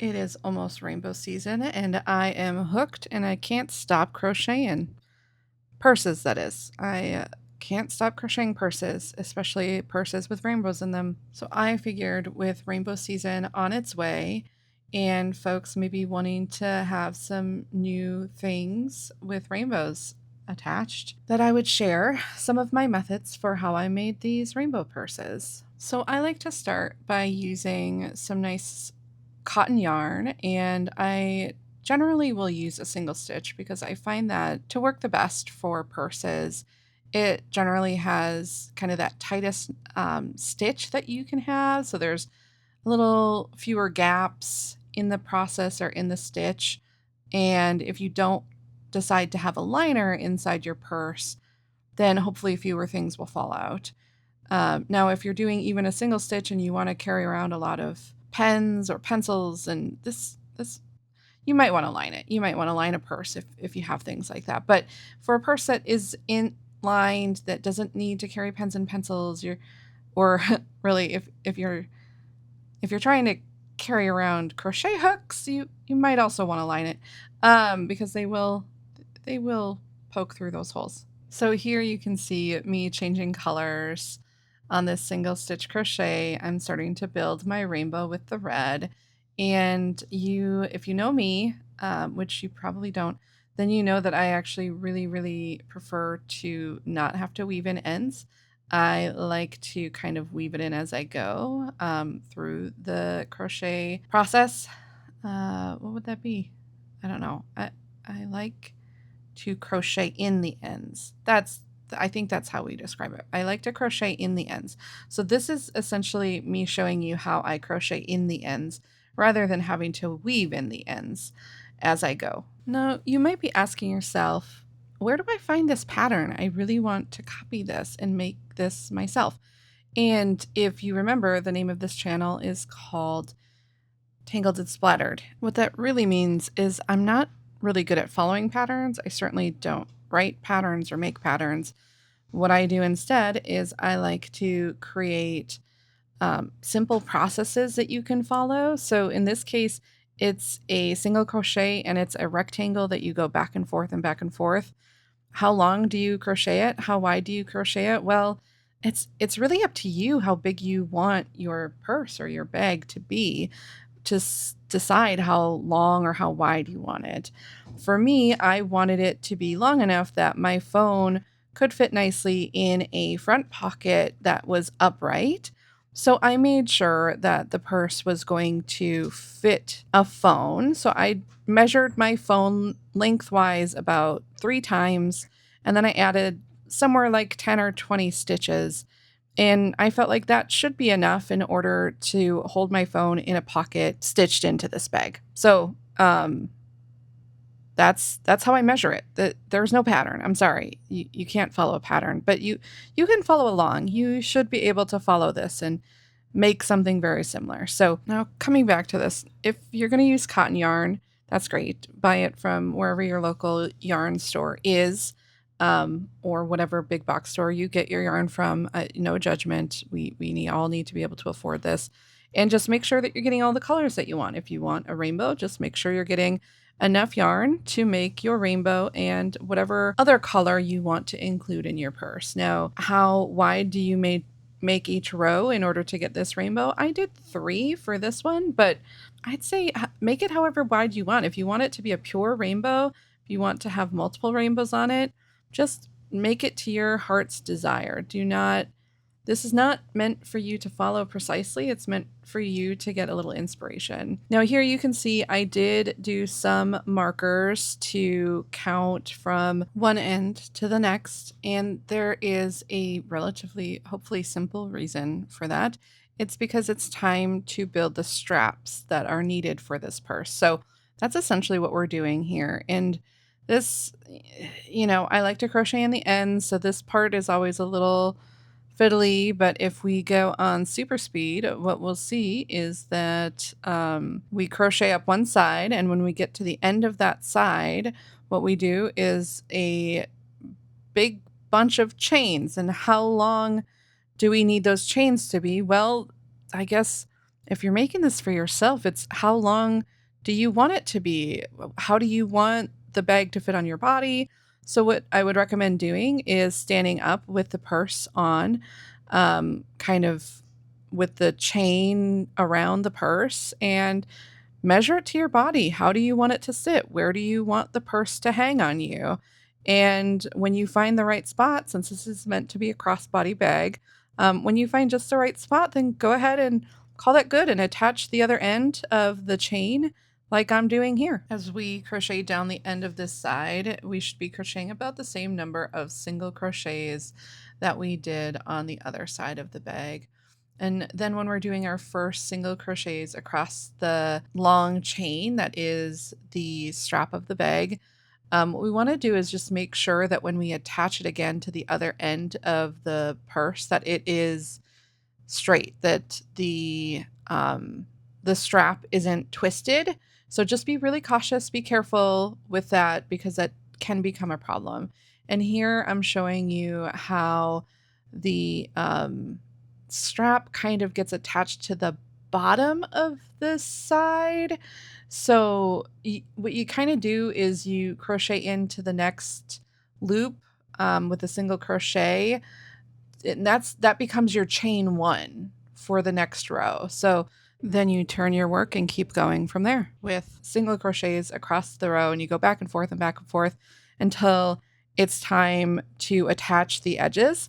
It is almost rainbow season and I am hooked and I can't stop crocheting. Purses, that is. I can't stop crocheting purses, especially purses with rainbows in them. So I figured with rainbow season on its way and folks maybe wanting to have some new things with rainbows attached, that I would share some of my methods for how I made these rainbow purses. So I like to start by using some nice cotton yarn, and I generally will use a single stitch because I find that to work the best for purses. It generally has kind of that tightest stitch that you can have. So there's a little fewer gaps in the process or in the stitch. And if you don't decide to have a liner inside your purse, then hopefully fewer things will fall out. Now, if you're doing even a single stitch and you want to carry around a lot of pens or pencils, and this you might want to line it. You might want to line a purse if you have things like that. But for a purse that is in lined that doesn't need to carry pens and pencils, you're or really if you're trying to carry around crochet hooks, you might also want to line it because they will poke through those holes. So here you can see me changing colors on this single stitch crochet. I'm starting to build my rainbow with the red. And if you know me, which you probably don't, then you know that I actually really, really prefer to not have to weave in ends. I like to kind of weave it in as I go through the crochet process. What would that be? I don't know. I like to crochet in the ends. I think that's how we describe it. I like to crochet in the ends. So this is essentially me showing you how I crochet in the ends rather than having to weave in the ends as I go. Now, you might be asking yourself, where do I find this pattern? I really want to copy this and make this myself. And if you remember, the name of this channel is called Tangled and Splattered. What that really means is I'm not really good at following patterns. I certainly don't write patterns or make patterns. What I do instead is I like to create simple processes that you can follow. So in this case, it's a single crochet and it's a rectangle that you go back and forth and back and forth. How long do you crochet it? How wide do you crochet it? Well, it's really up to you how big you want your purse or your bag to be to decide how long or how wide you want it. For me, I wanted it to be long enough that my phone could fit nicely in a front pocket that was upright. So I made sure that the purse was going to fit a phone. So I measured my phone lengthwise about 3 times, and then I added somewhere like 10 or 20 stitches, and I felt like that should be enough in order to hold my phone in a pocket stitched into this bag. So, that's how I measure it. There's no pattern. I'm sorry. You can't follow a pattern, but you can follow along. You should be able to follow this and make something very similar. So, now coming back to this, if you're going to use cotton yarn, that's great. Buy it from wherever your local yarn store is, or whatever big box store you get your yarn from. No judgment. We all need to be able to afford this, and just make sure that you're getting all the colors that you want. If you want a rainbow, just make sure you're getting enough yarn to make your rainbow and whatever other color you want to include in your purse. Now, how wide do you make each row in order to get this rainbow? I did 3 for this one, but I'd say make it however wide you want. If you want it to be a pure rainbow, if you want to have multiple rainbows on it, just make it to your heart's desire. This is not meant for you to follow precisely. It's meant for you to get a little inspiration. Now here you can see I did do some markers to count from one end to the next, and there is a relatively, hopefully simple reason for that. It's because it's time to build the straps that are needed for this purse. So that's essentially what we're doing here. And this, I like to crochet in the ends, so this part is always a little fiddly, but if we go on super speed, what we'll see is that we crochet up one side, and when we get to the end of that side, what we do is a big bunch of chains. And how long do we need those chains to be? Well, I guess If you're making this for yourself, it's how long do you want it to be? How do you want the bag to fit on your body? So, what I would recommend doing is standing up with the purse on, kind of with the chain around the purse, and measure it to your body. How do you want it to sit? Where do you want the purse to hang on you? And when you find the right spot, since this is meant to be a crossbody bag, when you find just the right spot, then go ahead and call that good and attach the other end of the chain like I'm doing here. As we crochet down the end of this side, we should be crocheting about the same number of single crochets that we did on the other side of the bag. And then when we're doing our first single crochets across the long chain that is the strap of the bag, what we want to do is just make sure that when we attach it again to the other end of the purse, that it is straight, that the strap isn't twisted. So just be really cautious, be careful with that because that can become a problem. And here I'm showing you how the strap kind of gets attached to the bottom of this side. So what you kind of do is you crochet into the next loop with a single crochet, and that becomes your chain one for the next row. So then you turn your work and keep going from there with single crochets across the row, and you go back and forth until it's time to attach the edges.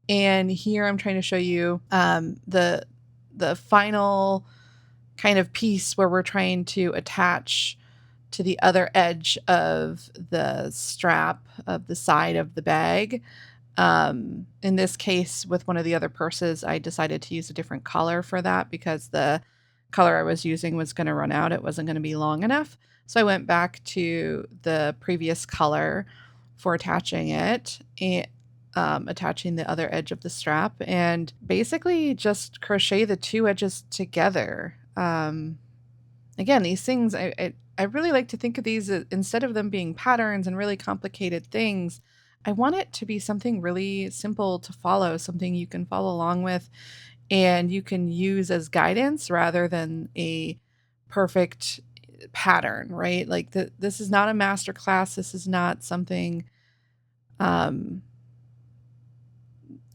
And here I'm trying to show you the final kind of piece where we're trying to attach to the other edge of the strap of the side of the bag. In this case, with one of the other purses, I decided to use a different color for that because the color I was using was going to run out. It wasn't going to be long enough. So I went back to the previous color for attaching it, and attaching the other edge of the strap, and basically just crochet the two edges together. Again, these things, I really like to think of these instead of them being patterns and really complicated things. I want it to be something really simple to follow, something you can follow along with and you can use as guidance rather than a perfect pattern, right? Like this is not a master class. This is not something um,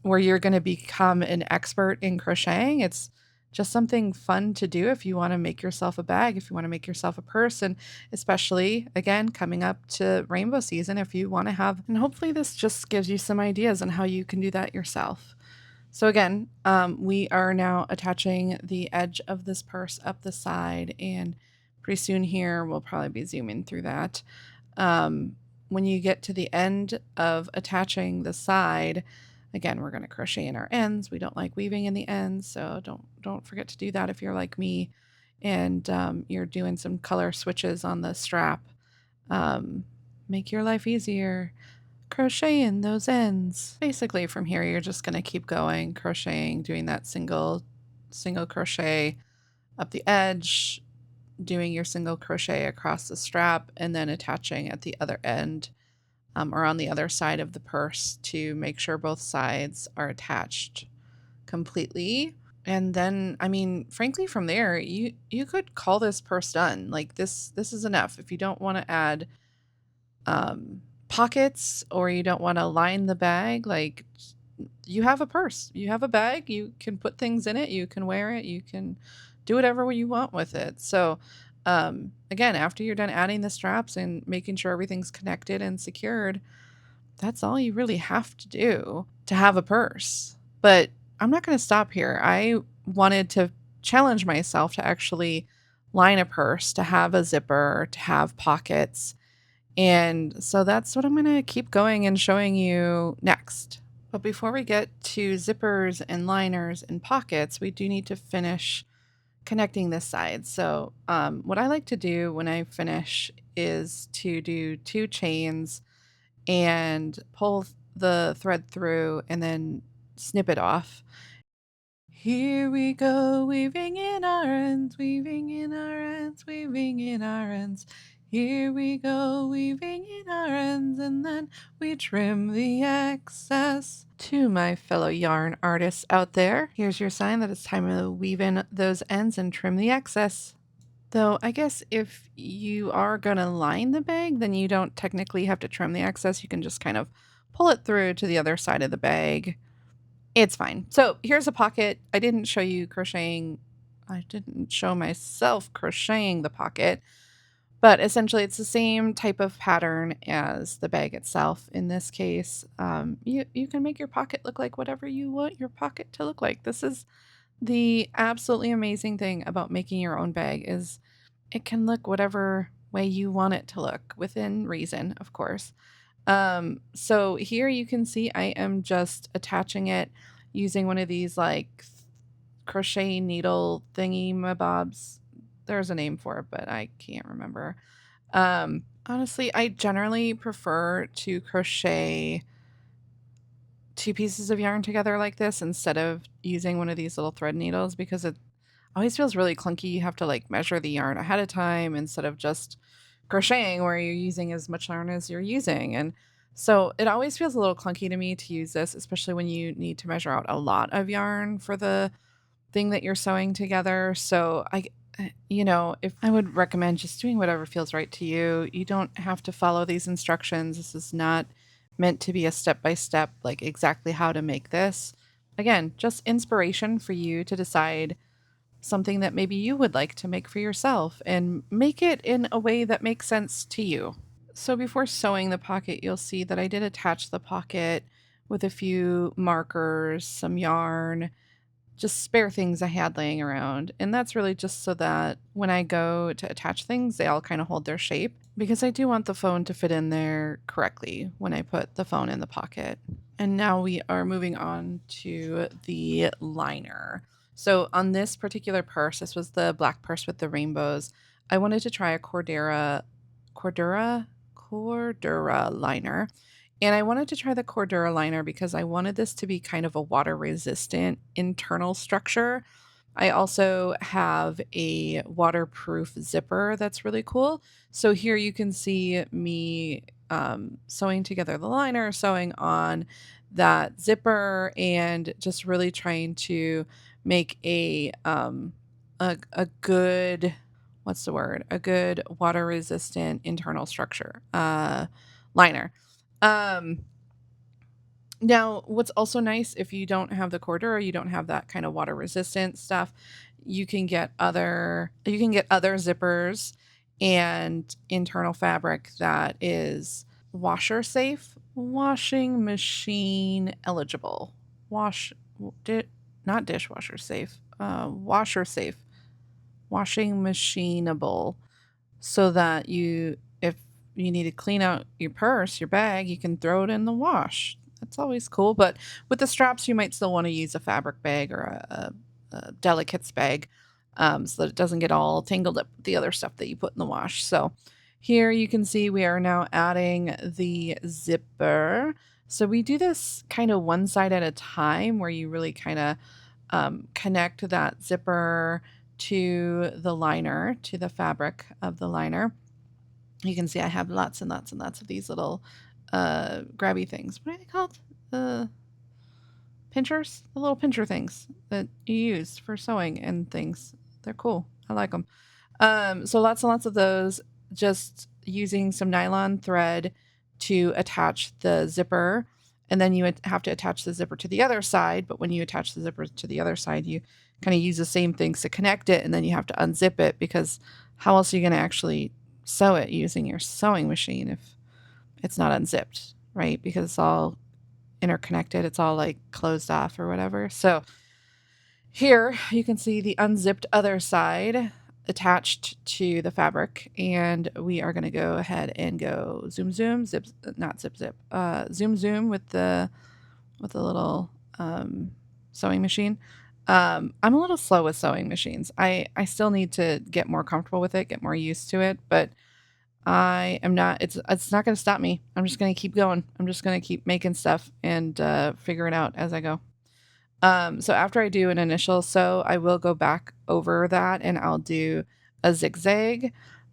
where you're going to become an expert in crocheting. It's just something fun to do if you want to make yourself a bag, if you want to make yourself a purse, and especially, again, coming up to rainbow season, if you want to have, and hopefully this just gives you some ideas on how you can do that yourself. So again, we are now attaching the edge of this purse up the side, and pretty soon here, we'll probably be zooming through that. When you get to the end of attaching the side, again, we're going to crochet in our ends. We don't like weaving in the ends, so don't forget to do that if you're like me and you're doing some color switches on the strap. Make your life easier. Crochet in those ends. Basically, from here, you're just going to keep going, crocheting, doing that single crochet up the edge, doing your single crochet across the strap, and then attaching at the other end or on the other side of the purse to make sure both sides are attached completely. And then, I mean, frankly, from there, you could call this purse done. Like this is enough. If you don't want to add pockets or you don't want to line the bag, like you have a purse, you have a bag, you can put things in it, you can wear it, you can do whatever you want with it. So again, after you're done adding the straps and making sure everything's connected and secured, that's all you really have to do to have a purse. But I'm not going to stop here. I wanted to challenge myself to actually line a purse, to have a zipper, to have pockets. And so that's what I'm going to keep going and showing you next. But before we get to zippers and liners and pockets, we do need to finish connecting this side. So what I like to do when I finish is to do 2 chains and pull the thread through and then snip it off. Here we go, weaving in our ends, weaving in our ends, weaving in our ends. Here we go, weaving in our ends, and then we trim the excess. To my fellow yarn artists out there, here's your sign that it's time to weave in those ends and trim the excess. Though I guess if you are gonna line the bag, then you don't technically have to trim the excess. You can just kind of pull it through to the other side of the bag. It's fine. So here's a pocket. I didn't show you crocheting. I didn't show myself crocheting the pocket, but essentially it's the same type of pattern as the bag itself. In this case, you can make your pocket look like whatever you want your pocket to look like. This is the absolutely amazing thing about making your own bag is it can look whatever way you want it to look within reason, of course. So here you can see I am just attaching it using one of these like crochet needle thingy mabobs. There's a name for it, but I can't remember. Honestly, I generally prefer to crochet two pieces of yarn together like this instead of using one of these little thread needles because it always feels really clunky. You have to like measure the yarn ahead of time instead of just crocheting where you're using as much yarn as you're using. And so it always feels a little clunky to me to use this, especially when you need to measure out a lot of yarn for the thing that you're sewing together. So if I would recommend just doing whatever feels right to you. You don't have to follow these instructions. This is not meant to be a step by step, like exactly how to make this. Again, just inspiration for you to decide something that maybe you would like to make for yourself and make it in a way that makes sense to you. So before sewing the pocket, you'll see that I did attach the pocket with a few markers, some yarn, just spare things I had laying around. And that's really just so that when I go to attach things, they all kind of hold their shape because I do want the phone to fit in there correctly when I put the phone in the pocket. And now we are moving on to the liner. So on this particular purse, this was the black purse with the rainbows. I wanted to try a Cordura liner. And I wanted to try the Cordura liner because I wanted this to be kind of a water resistant internal structure. I also have a waterproof zipper that's really cool. So here you can see me sewing together the liner, sewing on that zipper, and just really trying to make a good, what's the word? A good water resistant internal structure liner. Um, Now, what's also nice if you don't have the quarter or you don't have that kind of water resistant stuff, you can get other zippers and internal fabric that is washer safe, washing machine eligible. Wash di, Not dishwasher safe. Washer safe, washing machineable so that if you need to clean out your purse, your bag, you can throw it in the wash. That's always cool. But with the straps, you might still want to use a fabric bag or a delicates bag so that it doesn't get all tangled up with the other stuff that you put in the wash. So here you can see we are now adding the zipper. So we do this kind of one side at a time where you really kind of connect that zipper to the liner, to the fabric of the liner. You can see I have lots and lots and lots of these little grabby things. What are they called? The pinchers? The little pincher things that you use for sewing and things. They're cool. I like them. So lots and lots of those, just using some nylon thread to attach the zipper. And then you have to attach the zipper to the other side. But when you attach the zipper to the other side, you kind of use the same things to connect it. And then you have to unzip it because how else are you going to actually sew it using your sewing machine if it's not unzipped, right? Because it's all interconnected. It's all like closed off or whatever. So here you can see the unzipped other side attached to the fabric, and we are going to go ahead and go zoom zoom zip, not zip zip, zoom zoom with the little sewing machine. I'm a little slow with sewing machines. I still need to get more comfortable with it, get more used to it, but I am not. It's not going to stop me. I'm just going to keep going. I'm just going to keep making stuff and figure it out as I go. So after I do an initial sew, I will go back over that and I'll do a zigzag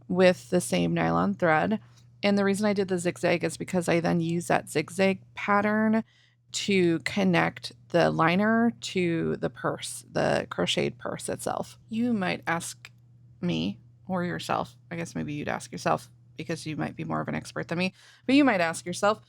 with the same nylon thread. And the reason I did the zigzag is because I then use that zigzag pattern to connect the liner to the purse, the crocheted purse itself. You might ask me or yourself, I guess maybe you'd ask yourself because you might be more of an expert than me, but you might ask yourself,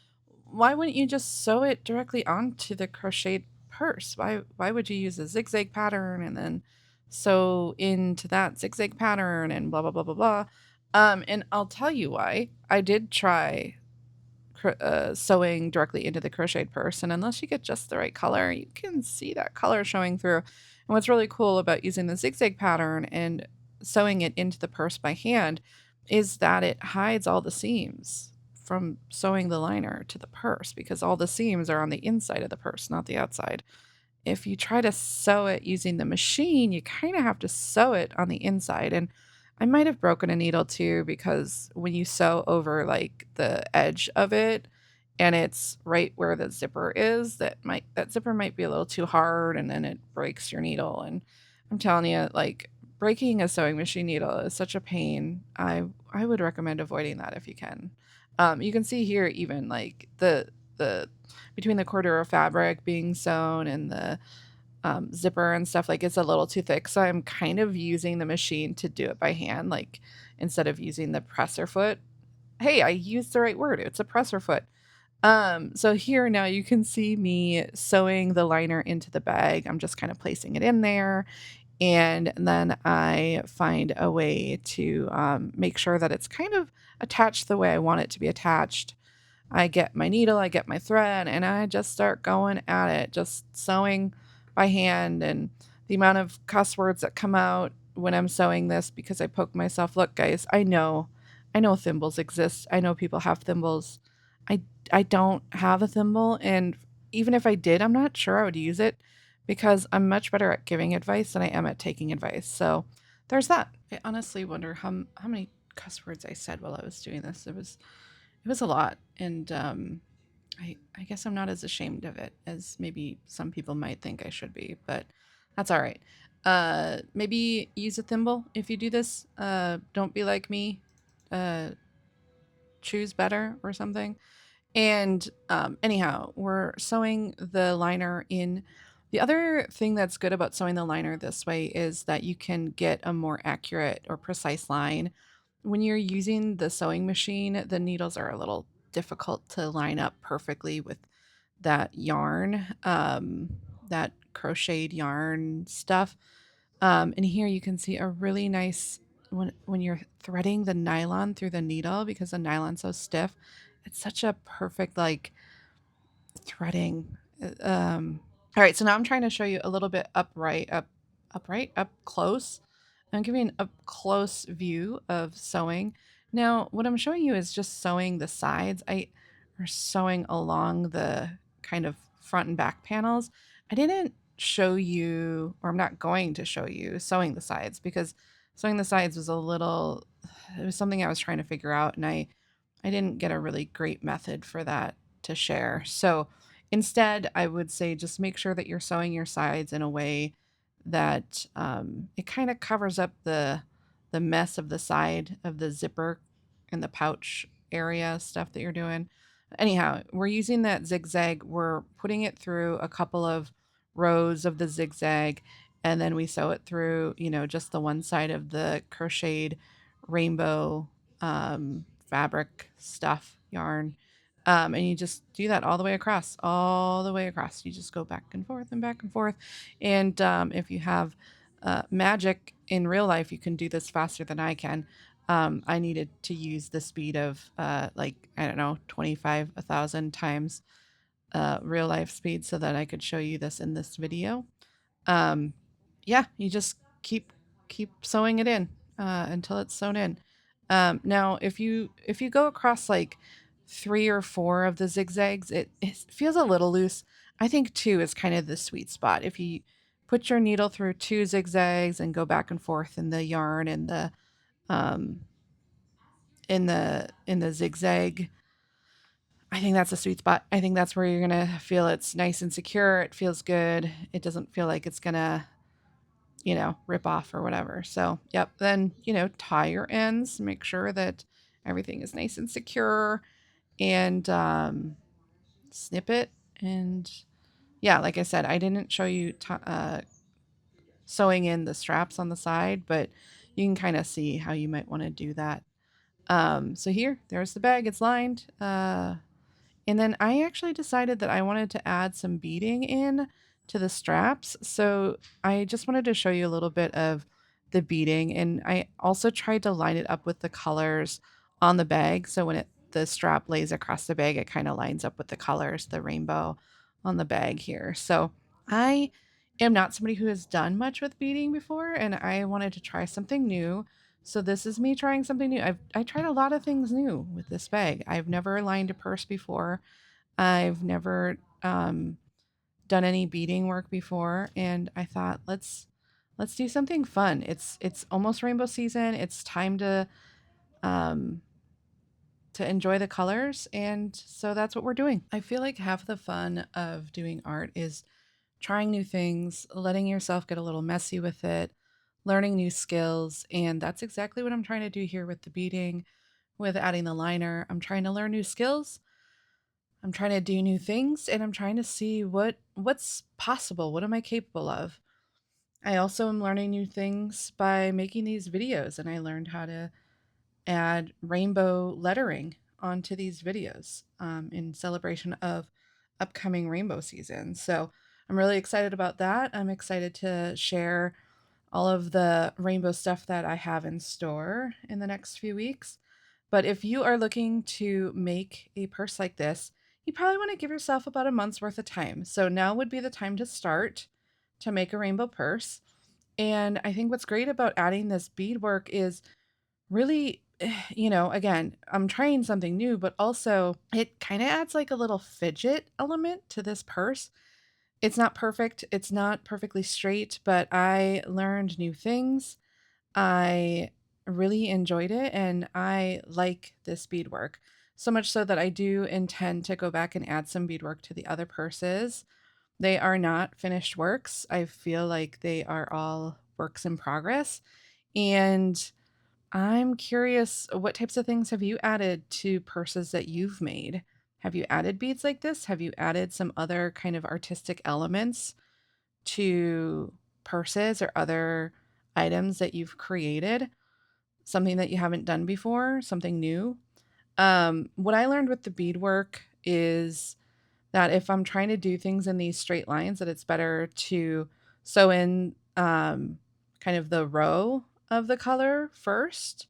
why wouldn't you just sew it directly onto the crocheted purse? Why would you use a zigzag pattern and then sew into that zigzag pattern and blah blah blah blah blah? And I'll tell you why. I did try sewing directly into the crocheted purse, and unless you get just the right color, you can see that color showing through. And what's really cool about using the zigzag pattern and sewing it into the purse by hand is that it hides all the seams from sewing the liner to the purse, because all the seams are on the inside of the purse, not the outside. If you try to sew it using the machine, you kind of have to sew it on the inside. And I might have broken a needle too, because when you sew over like the edge of it and it's right where the zipper is, that zipper might be a little too hard and then it breaks your needle. And I'm telling you, like, breaking a sewing machine needle is such a pain. I would recommend avoiding that if you can. You can see here even like the between the corridor of fabric being sewn and the zipper and stuff, like it's a little too thick. So I'm kind of using the machine to do it by hand, like instead of using the presser foot. Hey, I used the right word. It's a presser foot. So here now you can see me sewing the liner into the bag. I'm just kind of placing it in there. And then I find a way to make sure that it's kind of attached the way I want it to be attached. I get my needle, I get my thread, and I just start going at it, just sewing by hand. And the amount of cuss words that come out when I'm sewing this because I poke myself. Look, guys, I know thimbles exist. I know people have thimbles. I I don't have a thimble, and even if I did, I'm not sure I would use it because I'm much better at giving advice than I am at taking advice. So there's that. I honestly wonder how many cuss words I said while I was doing this. It was a lot, and I guess I'm not as ashamed of it as maybe some people might think I should be, but that's all right. Maybe use a thimble if you do this. Don't be like me. Uh, choose better or something. And anyhow, we're sewing the liner in. The other thing that's good about sewing the liner this way is that you can get a more accurate or precise line. When you're using the sewing machine, the needles are a little difficult to line up perfectly with that yarn, that crocheted yarn stuff. And here you can see a really nice when you're threading the nylon through the needle because the nylon's so stiff. It's such a perfect like threading. All right, so now I'm trying to show you a little bit up close. I'm giving an up close view of sewing. Now, what I'm showing you is just sewing the sides. Or sewing along the kind of front and back panels. I didn't show you, or I'm not going to show you sewing the sides because sewing the sides was it was something I was trying to figure out, and I didn't get a really great method for that to share. So instead, I would say just make sure that you're sewing your sides in a way that it kind of covers up the mess of the side of the zipper and the pouch area stuff that you're doing. Anyhow, we're using that zigzag. We're putting it through a couple of rows of the zigzag, and then we sew it through, just the one side of the crocheted rainbow fabric stuff yarn. And you just do that all the way across. You just go back and forth and back and forth. And if you have magic in real life, you can do this faster than I can. I needed to use the speed of I don't know, 1,000 times real life speed so that I could show you this in this video. Um, yeah, you just keep sewing it in until it's sewn in. Now, if you go across like 3 or 4 of the zigzags, it feels a little loose. I think 2 is kind of the sweet spot. If you put your needle through 2 zigzags and go back and forth in the yarn and the um, in the zigzag, I think that's a sweet spot. I think that's where you're gonna feel it's nice and secure. It feels good. It doesn't feel like it's gonna rip off or whatever. So, yep. Then, tie your ends, make sure that everything is nice and secure, and snip it. And yeah, like I said, I didn't show you sewing in the straps on the side, but you can kind of see how you might want to do that. So there's the bag. It's lined. And then I actually decided that I wanted to add some beading in to the straps. So I just wanted to show you a little bit of the beading. And I also tried to line it up with the colors on the bag. So when the strap lays across the bag, it kind of lines up with the colors, the rainbow on the bag here. So I am not somebody who has done much with beading before, and I wanted to try something new. So this is me trying something new. I tried a lot of things new with this bag. I've never lined a purse before. I've never done any beading work before, and I thought let's do something fun. It's almost rainbow season. It's time um, to enjoy the colors, and so that's what we're doing. I feel like half the fun of doing art is trying new things, letting yourself get a little messy with it, learning new skills, and that's exactly what I'm trying to do here with the beading, with adding the liner. I'm trying to learn new skills. I'm trying to do new things, and I'm trying to see what's possible. What am I capable of? I also am learning new things by making these videos, and I learned how to add rainbow lettering onto these videos in celebration of upcoming rainbow season. So I'm really excited about that. I'm excited to share all of the rainbow stuff that I have in store in the next few weeks. But if you are looking to make a purse like this, you probably want to give yourself about a month's worth of time. So now would be the time to start to make a rainbow purse. And I think what's great about adding this beadwork is really, again, I'm trying something new, but also it kind of adds like a little fidget element to this purse. It's not perfect, it's not perfectly straight, but I learned new things. I really enjoyed it, and I like this beadwork. So much so that I do intend to go back and add some beadwork to the other purses. They are not finished works. I feel like they are all works in progress. And I'm curious, what types of things have you added to purses that you've made? Have you added beads like this? Have you added some other kind of artistic elements to purses or other items that you've created? Something that you haven't done before, something new? What I learned with the beadwork is that if I'm trying to do things in these straight lines, that it's better to sew in kind of the row of the color first,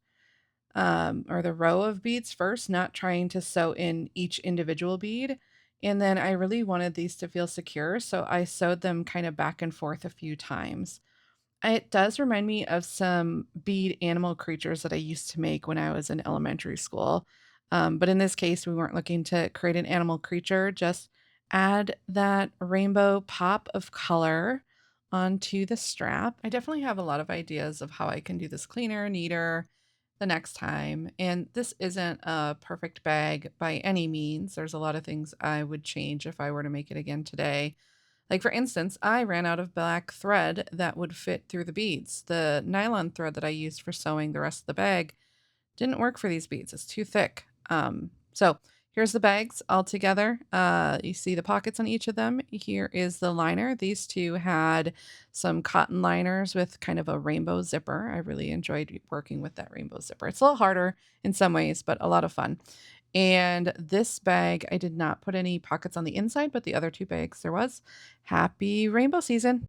or the row of beads first, not trying to sew in each individual bead. And then I really wanted these to feel secure, so I sewed them kind of back and forth a few times. It does remind me of some bead animal creatures that I used to make when I was in elementary school. But in this case, we weren't looking to create an animal creature, just add that rainbow pop of color onto the strap. I definitely have a lot of ideas of how I can do this cleaner, neater the next time. And this isn't a perfect bag by any means. There's a lot of things I would change if I were to make it again today. Like, for instance, I ran out of black thread that would fit through the beads. The nylon thread that I used for sewing the rest of the bag didn't work for these beads. It's too thick. So here's the bags all together. You see the pockets on each of them. Here is the liner. These two had some cotton liners with kind of a rainbow zipper. I really enjoyed working with that rainbow zipper. It's a little harder in some ways, but a lot of fun. And this bag, I did not put any pockets on the inside, but the other two bags there was. Happy rainbow season.